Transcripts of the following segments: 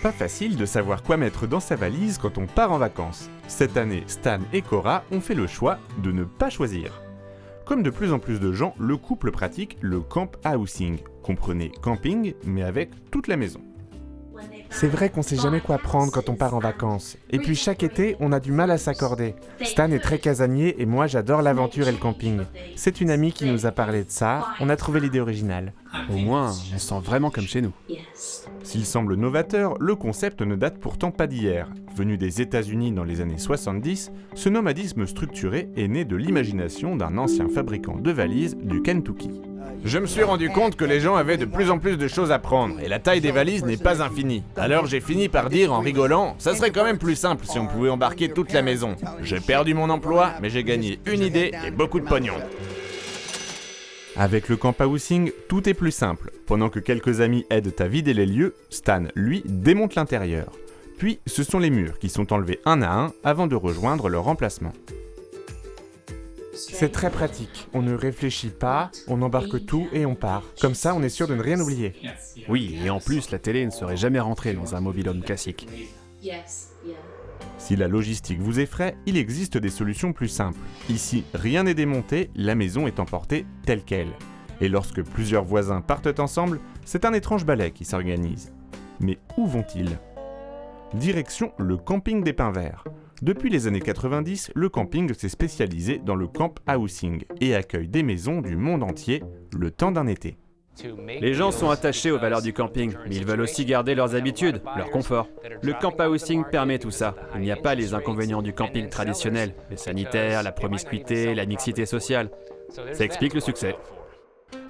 Pas facile de savoir quoi mettre dans sa valise quand on part en vacances. Cette année, Stan et Cora ont fait le choix de ne pas choisir. Comme de plus en plus de gens, le couple pratique le camp housing. Comprenez camping, mais avec toute la maison. C'est vrai qu'on sait jamais quoi prendre quand on part en vacances. Et puis chaque été, on a du mal à s'accorder. Stan est très casanier et moi j'adore l'aventure et le camping. C'est une amie qui nous a parlé de ça, on a trouvé l'idée originale. Au moins, on se sent vraiment comme chez nous. S'il semble novateur, le concept ne date pourtant pas d'hier. Venu des États-Unis dans les années 70, ce nomadisme structuré est né de l'imagination d'un ancien fabricant de valises du Kentucky. Je me suis rendu compte que les gens avaient de plus en plus de choses à prendre, et la taille des valises n'est pas infinie. Alors j'ai fini par dire en rigolant, ça serait quand même plus simple si on pouvait embarquer toute la maison. J'ai perdu mon emploi, mais j'ai gagné une idée et beaucoup de pognon. Avec le camp housing, tout est plus simple. Pendant que quelques amis aident à vider les lieux, Stan, lui, démonte l'intérieur. Puis, ce sont les murs qui sont enlevés un à un avant de rejoindre leur emplacement. C'est très pratique, on ne réfléchit pas, on embarque tout et on part. Comme ça, on est sûr de ne rien oublier. Oui, et en plus, la télé ne serait jamais rentrée dans un mobil-home classique. Si la logistique vous effraie, il existe des solutions plus simples. Ici, rien n'est démonté, la maison est emportée telle qu'elle. Et lorsque plusieurs voisins partent ensemble, c'est un étrange ballet qui s'organise. Mais où vont-ils ? Direction le camping des Pins Verts. Depuis les années 90, le camping s'est spécialisé dans le camp housing et accueille des maisons du monde entier le temps d'un été. Les gens sont attachés aux valeurs du camping, mais ils veulent aussi garder leurs habitudes, leur confort. Le camp housing permet tout ça. Il n'y a pas les inconvénients du camping traditionnel, les sanitaires, la promiscuité, la mixité sociale. Ça explique le succès.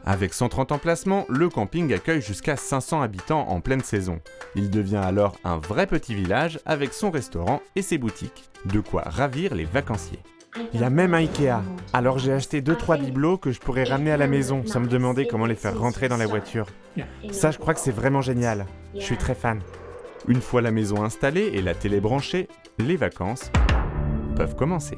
Avec 130 emplacements, le camping accueille jusqu'à 500 habitants en pleine saison. Il devient alors un vrai petit village avec son restaurant et ses boutiques. De quoi ravir les vacanciers. Il y a même un Ikea. Alors j'ai acheté 2-3 bibelots que je pourrais ramener à la maison sans me demander comment les faire rentrer dans la voiture. Ça, je crois que c'est vraiment génial. Je suis très fan. Une fois la maison installée et la télé branchée, les vacances peuvent commencer.